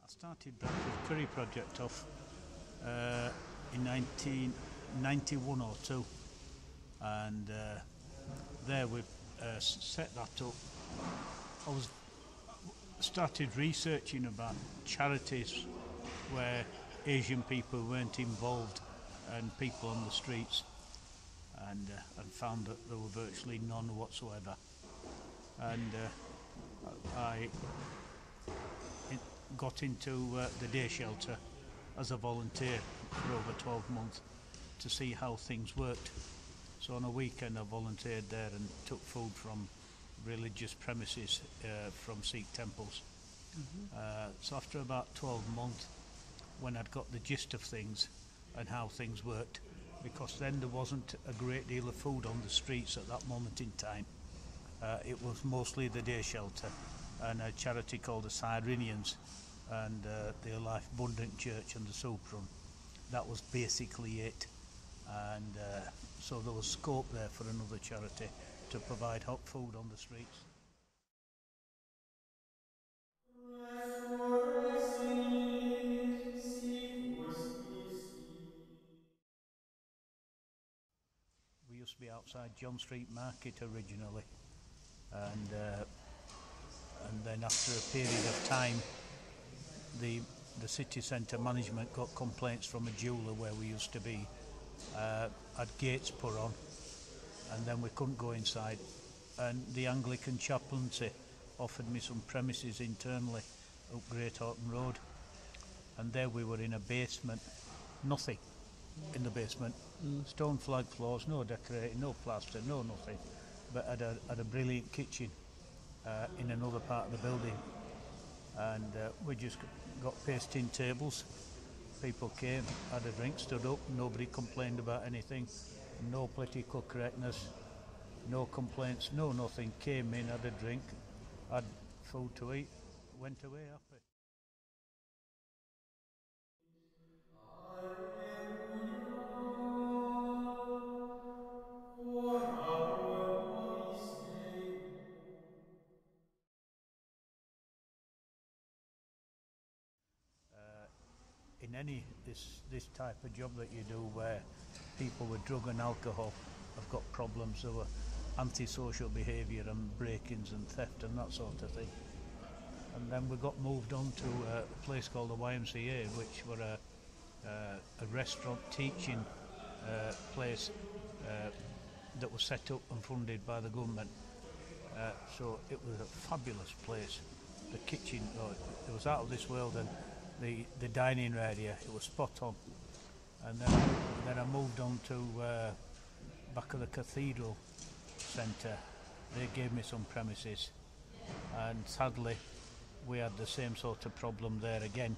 I started Bradford Curry project off in 1991 or two, and there we set that up. I started researching about charities where Asian people weren't involved and people on the streets, and found that there were virtually none whatsoever. And I got into the day shelter as a volunteer for over 12 months to see how things worked. So on a weekend I volunteered there and took food from religious premises, from Sikh temples. So after about 12 months, when I'd got the gist of things and how things worked, because then there wasn't a great deal of food on the streets at that moment in time. It was mostly the day shelter and a charity called the Cyrenians and the Life Abundant Church and the Soup Run. That was basically it. And so there was scope there for another charity to provide hot food on the streets. We used to be outside John Street Market originally, and then after a period of time the city centre management got complaints from a jeweller where we used to be, had gates put on, and then we couldn't go inside, and the Anglican chaplaincy offered me some premises internally up Great Horton Road, and there we were in a basement, nothing in the basement, stone flag floors, no decorating, no plaster, no nothing, but had a brilliant kitchen in another part of the building, and we just got pasting tables. People came, had a drink, stood up, nobody complained about anything, no political correctness, no complaints, no nothing. Came in, had a drink, had food to eat, went away happy. In any this type of job that you do, where people with drug and alcohol have got problems, there were antisocial behaviour and break-ins and theft and that sort of thing. And then we got moved on to a place called the YMCA, which were a restaurant teaching place that was set up and funded by the government. So it was a fabulous place. The kitchen, it was out of this world, and the dining area, it was spot on. And then I moved on to back of the cathedral centre. They gave me some premises, and sadly we had the same sort of problem there again,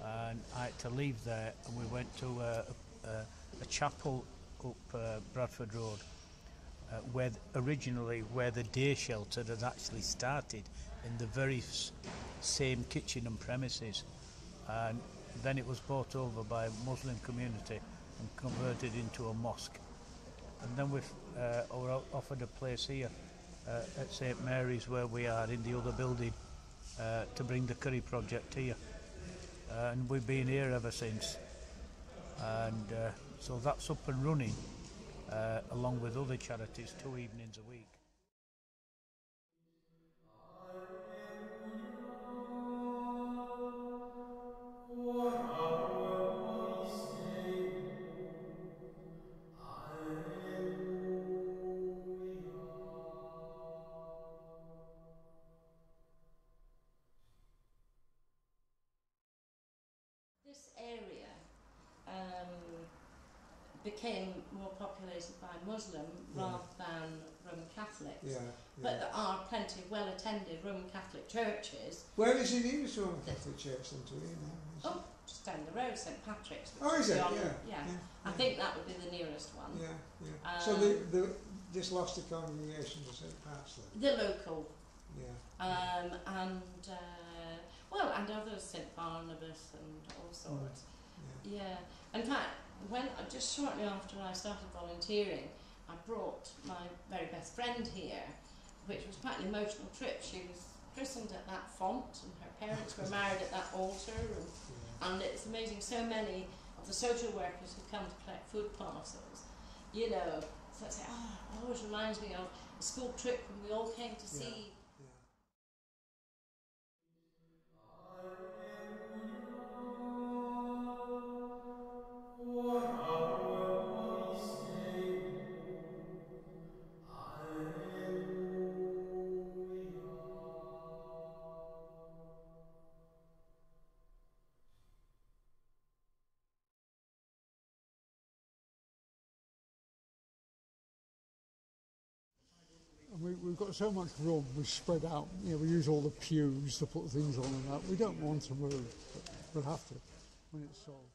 and I had to leave there, and we went to a chapel up Bradford Road, where the day shelter had actually started, in the very same kitchen and premises, and then it was bought over by a Muslim community and converted into a mosque. And then we've offered a place here at St Mary's, where we are in the other building, to bring the curry project here, and we've been here ever since, and so that's up and running, along with other charities, 2 evenings a week. This area became more populated by Muslim rather than Roman Catholics. But there are plenty of well-attended Roman Catholic churches. Where is the nearest Roman Catholic church then to you now? Just down the road, St Patrick's. Oh, is it? I think that would be the nearest one. So this lost the congregation to St Pat's then? The local. And others, St Barnabas and all sorts. In fact, just shortly after I started volunteering, I brought my very best friend here, which was quite an emotional trip. She was christened at that font, and her parents were married at that altar, and it's amazing. So many of the social workers who come to collect food parcels, you know, so I say, it always reminds me of a school trip when we all came to see. And we've got so much room, we spread out, you know, we use all the pews to put things on and that. We don't want to move, but we'll have to when it's sold.